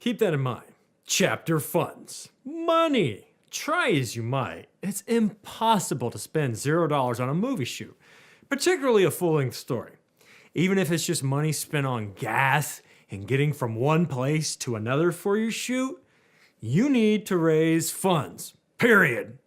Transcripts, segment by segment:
Keep that in mind. Chapter funds. Money. Try as you might, it's impossible to spend $0 on a movie shoot, particularly a full-length story. Even if it's just money spent on gas and getting from one place to another for your shoot, you need to raise funds, period.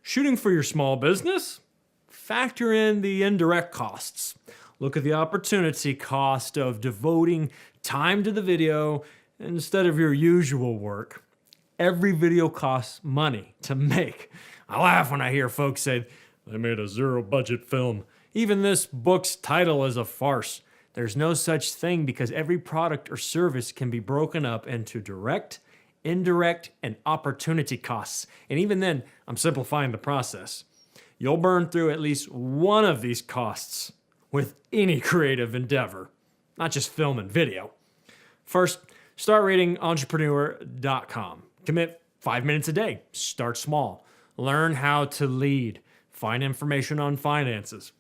Shooting for your small business? Factor in the indirect costs. Look at the opportunity cost of devoting time to the video instead of your usual work. Every video costs money to make. I laugh when I hear folks say, they made a zero-budget film. Even this book's title is a farce. There's no such thing because every product or service can be broken up into direct, indirect, and opportunity costs. And even then, I'm simplifying the process. You'll burn through at least one of these costs with any creative endeavor, not just film and video. First, start reading entrepreneur.com. Commit 5 minutes a day. Start small. Learn how to lead. Find information on finances.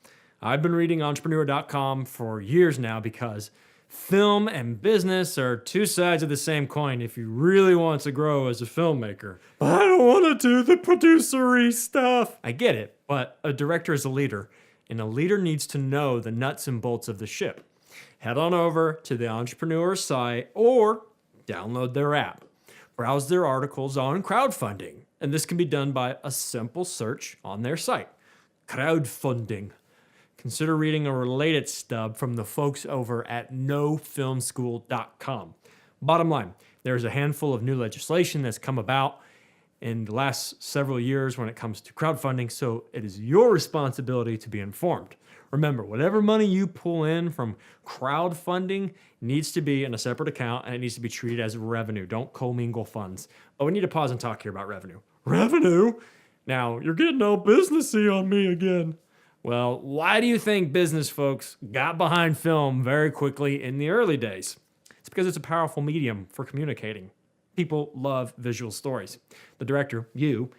I've been reading entrepreneur.com for years now because film and business are two sides of the same coin if you really want to grow as a filmmaker. But I don't want to do the producer-y stuff. I get it, but a director is a leader, and a leader needs to know the nuts and bolts of the ship. Head on over to the Entrepreneur site or download their app. Browse their articles on crowdfunding, and this can be done by a simple search on their site. Crowdfunding. Consider reading a related stub from the folks over at nofilmschool.com. Bottom line, there's a handful of new legislation that's come about in the last several years when it comes to crowdfunding, so it is your responsibility to be informed. Remember, whatever money you pull in from crowdfunding needs to be in a separate account and it needs to be treated as revenue. Don't commingle funds. But we need to pause and talk here about revenue. Revenue? Now, you're getting all businessy on me again. Well, why do you think business folks got behind film very quickly in the early days? It's because it's a powerful medium for communicating. People love visual stories. The director, you,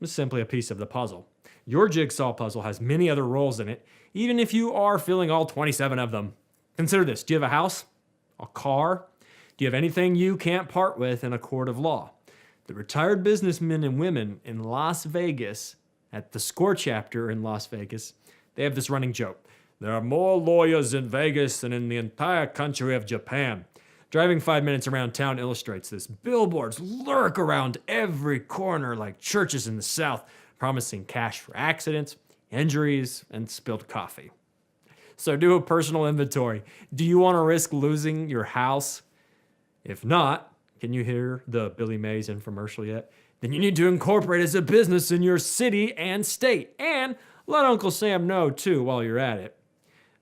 is simply a piece of the puzzle. Your jigsaw puzzle has many other roles in it, even if you are filling all 27 of them. Consider this. Do you have a house? A car? Do you have anything you can't part with in a court of law? The retired businessmen and women in Las Vegas, at the SCORE chapter in Las Vegas, they have this running joke. There are more lawyers in Vegas than in the entire country of Japan. Driving 5 minutes around town illustrates this. Billboards lurk around every corner like churches in the South, promising cash for accidents, injuries, and spilled coffee. So do a personal inventory. Do you want to risk losing your house? If not, can you hear the Billy Mays infomercial yet? Then you need to incorporate as a business in your city and state. And let Uncle Sam know, too, while you're at it.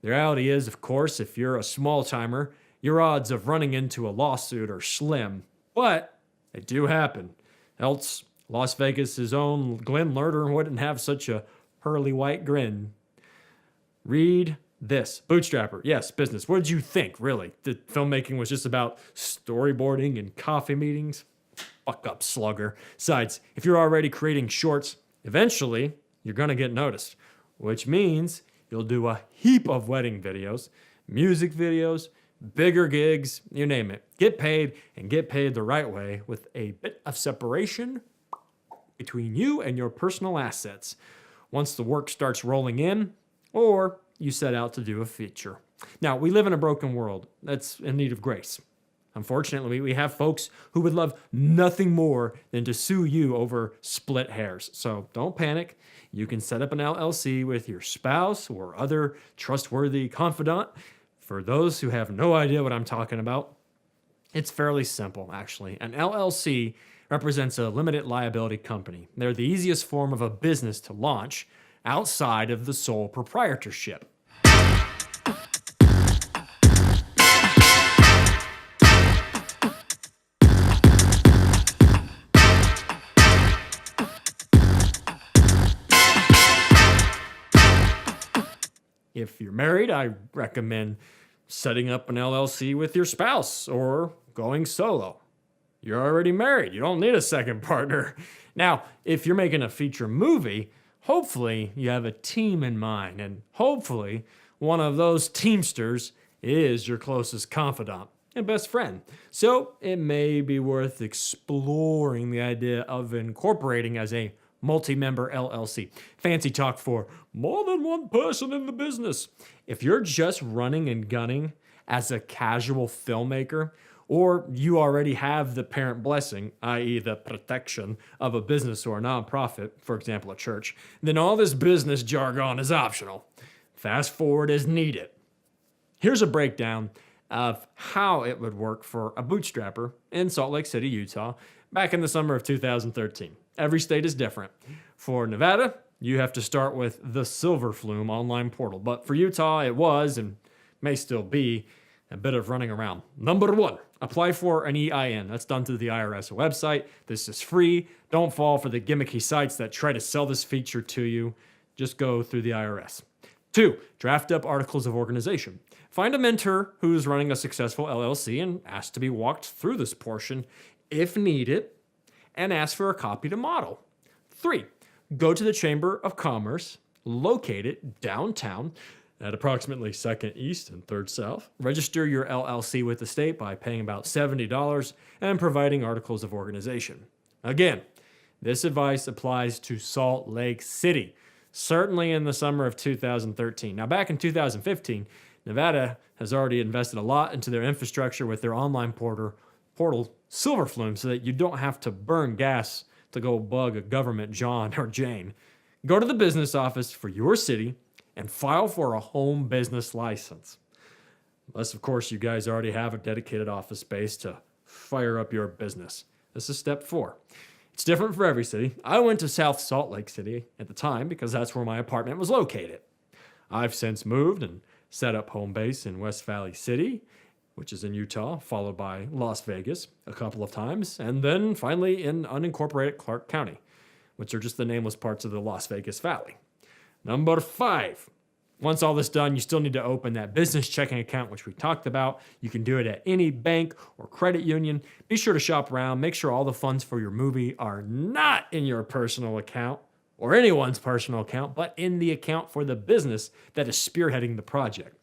The reality is, of course, if you're a small-timer, your odds of running into a lawsuit are slim. But they do happen. Else, Las Vegas' own Glenn Lerner wouldn't have such a pearly white grin. Read this. Bootstrapper. Yes, business. What did you think, really? That filmmaking was just about storyboarding and coffee meetings? Fuck up, slugger. Besides, if you're already creating shorts, eventually you're going to get noticed, which means you'll do a heap of wedding videos, music videos, bigger gigs, you name it. Get paid, and get paid the right way with a bit of separation between you and your personal assets once the work starts rolling in or you set out to do a feature. Now, we live in a broken world that's in need of grace. Unfortunately, we have folks who would love nothing more than to sue you over split hairs. So don't panic. You can set up an LLC with your spouse or other trustworthy confidant. For those who have no idea what I'm talking about, it's fairly simple, actually. An LLC represents a limited liability company. They're the easiest form of a business to launch outside of the sole proprietorship. If you're married, I recommend setting up an LLC with your spouse or going solo. You're already married. You don't need a second partner. Now, if you're making a feature movie, hopefully you have a team in mind, and hopefully one of those teamsters is your closest confidant. and best friend. So it may be worth exploring the idea of incorporating as a multi-member LLC. Fancy talk for more than one person in the business. If you're just running and gunning as a casual filmmaker, or you already have the parent blessing, i.e., the protection of a business or a nonprofit, for example, a church, then all this business jargon is optional. Fast forward as needed. Here's a breakdown of how it would work for a bootstrapper in Salt Lake City, Utah, back in the summer of 2013. Every state is different. For Nevada, you have to start with the Silver Flume online portal, but for Utah, it was and may still be a bit of running around. Number one, apply for an EIN. That's done through the IRS website. This is free. Don't fall for the gimmicky sites that try to sell this feature to you. Just go through the IRS. 2, draft up articles of organization. Find a mentor who's running a successful LLC and ask to be walked through this portion if needed, and ask for a copy to model. 3, go to the Chamber of Commerce, located downtown at approximately 2nd East and 3rd South. Register your LLC with the state by paying about $70 and providing articles of organization. Again, this advice applies to Salt Lake City, certainly in the summer of 2013. Now, back in 2015, Nevada has already invested a lot into their infrastructure with their online portal Silver Flume, so that you don't have to burn gas to go bug a government John or Jane. Go to the business office for your city and file for a home business license. Unless, of course, you guys already have a dedicated office space to fire up your business. This is step 4. It's different for every city. I went to South Salt Lake City at the time because that's where my apartment was located. I've since moved and set up home base in West Valley City, which is in Utah, followed by Las Vegas a couple of times, and then finally in unincorporated Clark County, which are just the nameless parts of the Las Vegas Valley. Number 5. Once all this done, you still need to open that business checking account, which we talked about. You can do it at any bank or credit union. Be sure to shop around. Make sure all the funds for your movie are not in your personal account or anyone's personal account, but in the account for the business that is spearheading the project.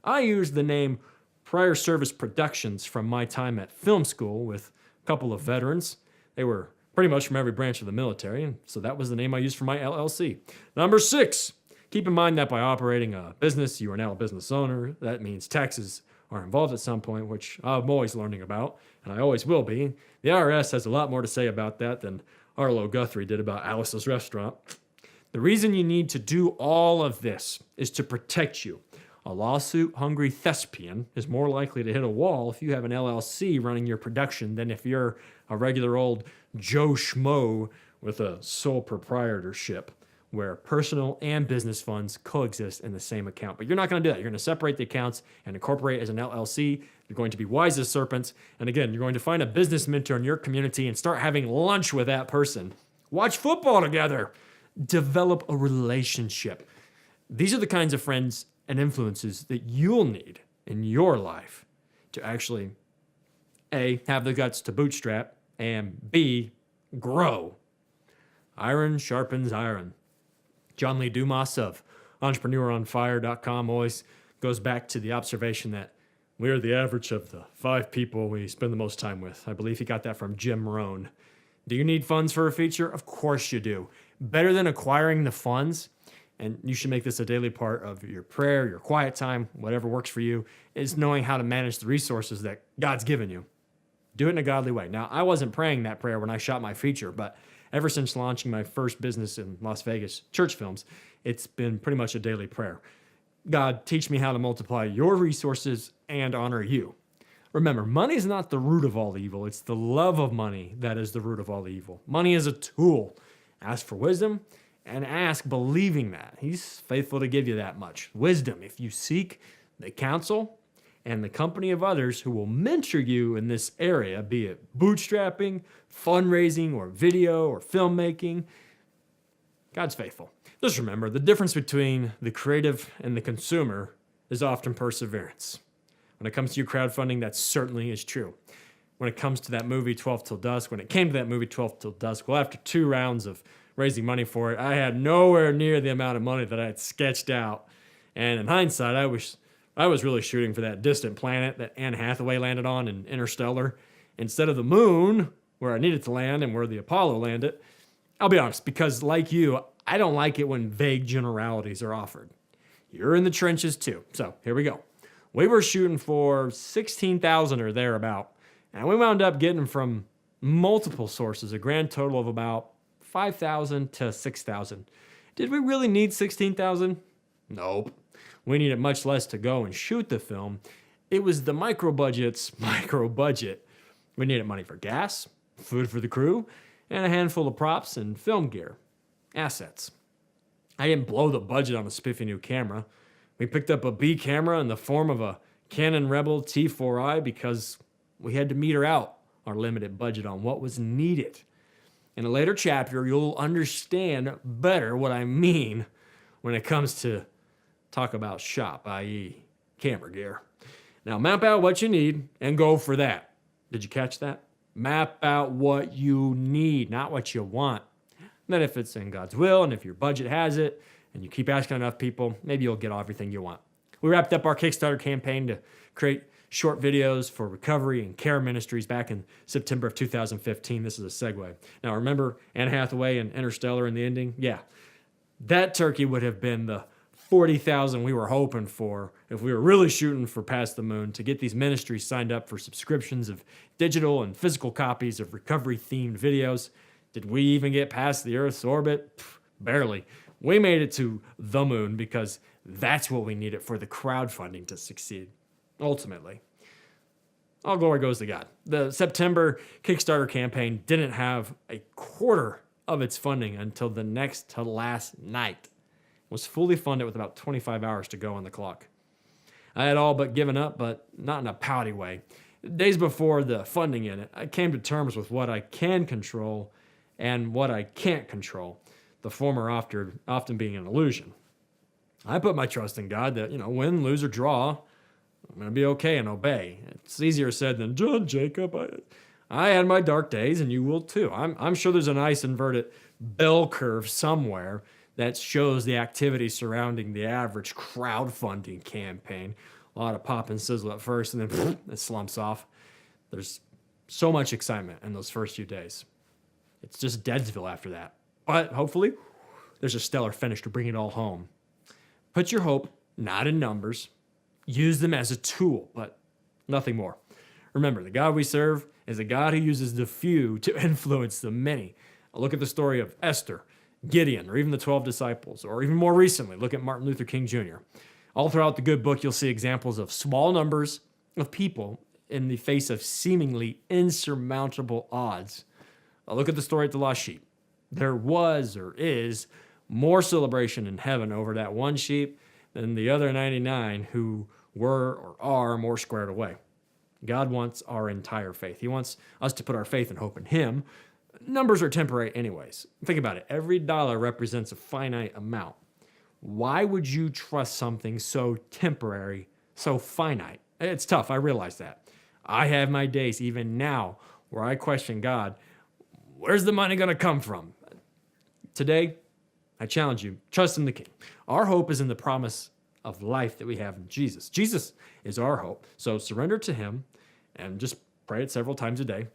I use the name Prior Service Productions from my time at film school with a couple of veterans. They were pretty much from every branch of the military, and so that was the name I used for my LLC. Number 6, keep in mind that by operating a business, you are now a business owner. That means taxes are involved at some point, which I'm always learning about, and I always will be. The IRS has a lot more to say about that than Arlo Guthrie did about Alice's Restaurant. The reason you need to do all of this is to protect you. A lawsuit-hungry thespian is more likely to hit a wall if you have an LLC running your production than if you're a regular old Joe Schmo with a sole proprietorship where personal and business funds coexist in the same account. But you're not going to do that. You're going to separate the accounts and incorporate as an LLC. You're going to be wise as serpents. And again, you're going to find a business mentor in your community and start having lunch with that person. Watch football together. Develop a relationship. These are the kinds of friends and influences that you'll need in your life to actually, A, have the guts to bootstrap, and B, grow. Iron sharpens iron. John Lee Dumas of EntrepreneurOnFire.com always goes back to the observation that we are the average of the 5 people we spend the most time with. I believe he got that from Jim Rohn. Do you need funds for a feature? Of course you do. Better than acquiring the funds, and you should make this a daily part of your prayer, your quiet time, whatever works for you, is knowing how to manage the resources that God's given you. Do it in a godly way. Now, I wasn't praying that prayer when I shot my feature, but ever since launching my first business in Las Vegas, Church Films, it's been pretty much a daily prayer. God, teach me how to multiply your resources and honor you. Remember, money is not the root of all evil. It's the love of money that is the root of all evil. Money is a tool. Ask for wisdom and ask believing that. He's faithful to give you that much. Wisdom, if you seek the counsel and the company of others who will mentor you in this area, be it bootstrapping, fundraising, or video, or filmmaking, God's faithful. Just remember, the difference between the creative and the consumer is often perseverance. When it comes to your crowdfunding, that certainly is true. When it comes to that movie, 12 Till Dusk, when it came to that movie, 12 Till Dusk, well, after 2 rounds of raising money for it, I had nowhere near the amount of money that I had sketched out. And in hindsight, I I was really shooting for that distant planet that Anne Hathaway landed on in Interstellar instead of the moon, where I needed to land and where the Apollo landed. I'll be honest, because like you, I don't like it when vague generalities are offered. You're in the trenches too. So here we go. We were shooting for 16,000 or thereabout, and we wound up getting from multiple sources a grand total of about 5,000 to 6,000. Did we really need 16,000? Nope. We needed much less to go and shoot the film. It was the microbudget's microbudget. We needed money for gas, food for the crew, and a handful of props and film gear. Assets. I didn't blow the budget on a spiffy new camera. We picked up a B camera in the form of a Canon Rebel T4i because we had to meter out our limited budget on what was needed. In a later chapter, you'll understand better what I mean when it comes to talk about shop, i.e. camera gear. Now map out what you need and go for that. Did you catch that? Map out what you need, not what you want. And then if it's in God's will and if your budget has it and you keep asking enough people, maybe you'll get everything you want. We wrapped up our Kickstarter campaign to create short videos for recovery and care ministries back in September of 2015. This is a segue. Now remember Anne Hathaway and Interstellar in the ending? Yeah, that turkey would have been the 40,000 we were hoping for if we were really shooting for past the moon to get these ministries signed up for subscriptions of digital and physical copies of recovery-themed videos. Did we even get past the Earth's orbit? Barely. We made it to the moon because that's what we needed for the crowdfunding to succeed. Ultimately, all glory goes to God. The September Kickstarter campaign didn't have a quarter of its funding until the next to last night. It was fully funded with about 25 hours to go on the clock. I had all but given up, but not in a pouty way. Days before the funding in it, I came to terms with what I can control and what I can't control, the former often being an illusion. I put my trust in God that, win, lose, or draw, I'm going to be okay and obey. It's easier said than done, Jacob. I had my dark days, and you will too. I'm sure there's a nice inverted bell curve somewhere that shows the activity surrounding the average crowdfunding campaign. A lot of pop and sizzle at first, and then it slumps off. There's so much excitement in those first few days. It's just Deadsville after that. But hopefully, there's a stellar finish to bring it all home. Put your hope not in numbers. Use them as a tool, but nothing more. Remember, the God we serve is a God who uses the few to influence the many. Look at the story of Esther, Gideon, or even the 12 disciples, or even more recently, look at Martin Luther King Jr. All throughout the good book, you'll see examples of small numbers of people in the face of seemingly insurmountable odds. Look at the story at the lost sheep. There was or is more celebration in heaven over that one sheep than the other 99 who were or are more squared away. God wants our entire faith. He wants us to put our faith and hope in Him. Numbers are temporary anyways. Think about it. Every dollar represents a finite amount. Why would you trust something so temporary, so finite? It's tough. I realize that. I have my days, even now, where I question God, where's the money going to come from? Today, I challenge you, trust in the King. Our hope is in the promise of life that we have in Jesus. Jesus is our hope. So surrender to Him and just pray it several times a day.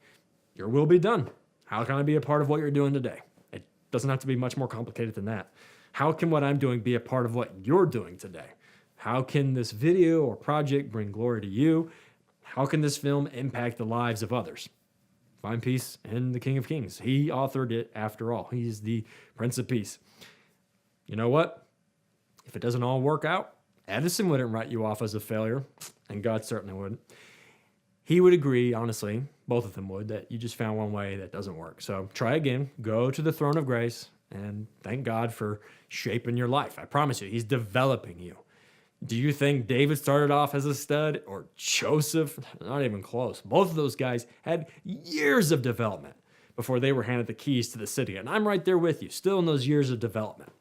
Your will be done. How can I be a part of what you're doing today? It doesn't have to be much more complicated than that. How can what I'm doing be a part of what you're doing today? How can this video or project bring glory to you? How can this film impact the lives of others? Find peace in the King of Kings. He authored it after all. He's the Prince of Peace. You know what? If it doesn't all work out, Edison wouldn't write you off as a failure, and God certainly wouldn't. He would agree, honestly, both of them would, that you just found one way that doesn't work. So try again, go to the throne of grace, and thank God for shaping your life. I promise you, He's developing you. Do you think David started off as a stud or Joseph? Not even close. Both of those guys had years of development before they were handed the keys to the city. And I'm right there with you, still in those years of development.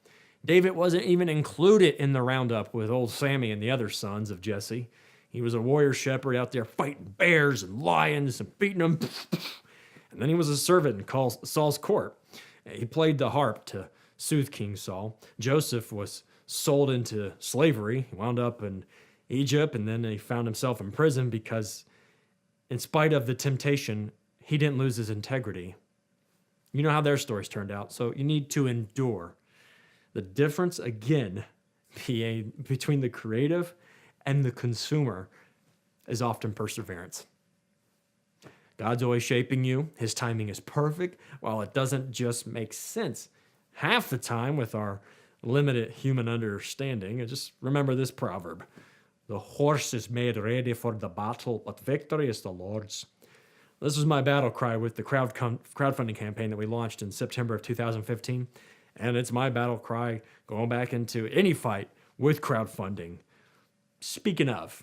David wasn't even included in the roundup with old Sammy and the other sons of Jesse. He was a warrior shepherd out there fighting bears and lions and beating them. And then he was a servant in Saul's court. He played the harp to soothe King Saul. Joseph was sold into slavery. He wound up in Egypt, and then he found himself in prison because, in spite of the temptation, he didn't lose his integrity. You know how their stories turned out, so you need to endure. The difference, again, between the creative and the consumer is often perseverance. God's always shaping you. His timing is perfect, while it doesn't just make sense half the time with our limited human understanding. And just remember this proverb: the horse is made ready for the battle, but victory is the Lord's. This was my battle cry with the crowdfunding campaign that we launched in September of 2015. And it's my battle cry going back into any fight with crowdfunding. Speaking of,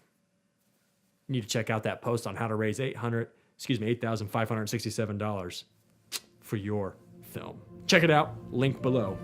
you need to check out that post on how to raise $8,567 for your film. Check it out, link below.